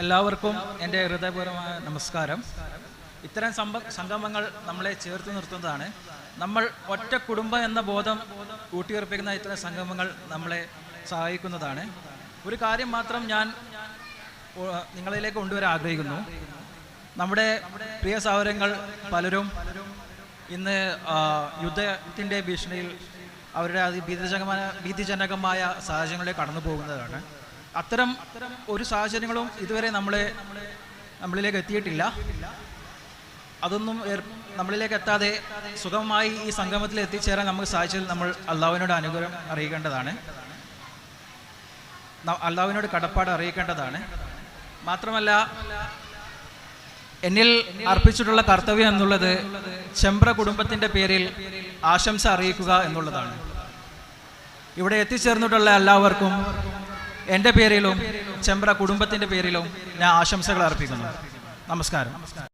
എല്ലാവർക്കും എൻ്റെ ഹൃദയപൂർവ്വമായ നമസ്കാരം. ഇത്തരം സംഗമങ്ങൾ നമ്മളെ ചേർത്ത് നിർത്തുന്നതാണ്. നമ്മൾ ഒറ്റ കുടുംബം എന്ന ബോധം ഊട്ടിയുറപ്പിക്കുന്ന ഇത്തരം സംഗമങ്ങൾ നമ്മളെ സഹായിക്കുന്നതാണ്. ഒരു കാര്യം മാത്രം ഞാൻ നിങ്ങളിലേക്ക് കൊണ്ടുവരാൻ ആഗ്രഹിക്കുന്നു. നമ്മുടെ പ്രിയ സഹോദരങ്ങൾ പലരും ഇന്ന് യുദ്ധത്തിൻ്റെ ഭീഷണിയിൽ അവരുടെ ഭീതിജനകമായ സാഹചര്യങ്ങളിലേക്ക് കടന്നു പോകുന്നതാണ്. അത്തരം ഒരു സാഹചര്യങ്ങളും ഇതുവരെ നമ്മളിലേക്ക് എത്തിയിട്ടില്ല. അതൊന്നും നമ്മളിലേക്ക് എത്താതെ സുഗമമായി ഈ സംഗമത്തിൽ എത്തിച്ചേരാൻ നമുക്ക് സാധിച്ചതിൽ നമ്മൾ അള്ളാഹുവിനോട് അനുഗ്രഹം അറിയിക്കേണ്ടതാണ്, അള്ളാഹുവിനോട് കടപ്പാട് അറിയിക്കേണ്ടതാണ്. മാത്രമല്ല, എന്നിൽ അർപ്പിച്ചിട്ടുള്ള കർത്തവ്യം എന്നുള്ളത് ചെമ്പ്ര കുടുംബത്തിൻ്റെ പേരിൽ ആശംസ അറിയിക്കുക എന്നുള്ളതാണ്. ഇവിടെ എത്തിച്ചേർന്നിട്ടുള്ള എല്ലാവർക്കും എൻ്റെ പേരിലും ചെമ്പ്ര കുടുംബത്തിൻ്റെ പേരിലും ഞാൻ ആശംസകൾ അർപ്പിക്കുന്നു. നമസ്കാരം.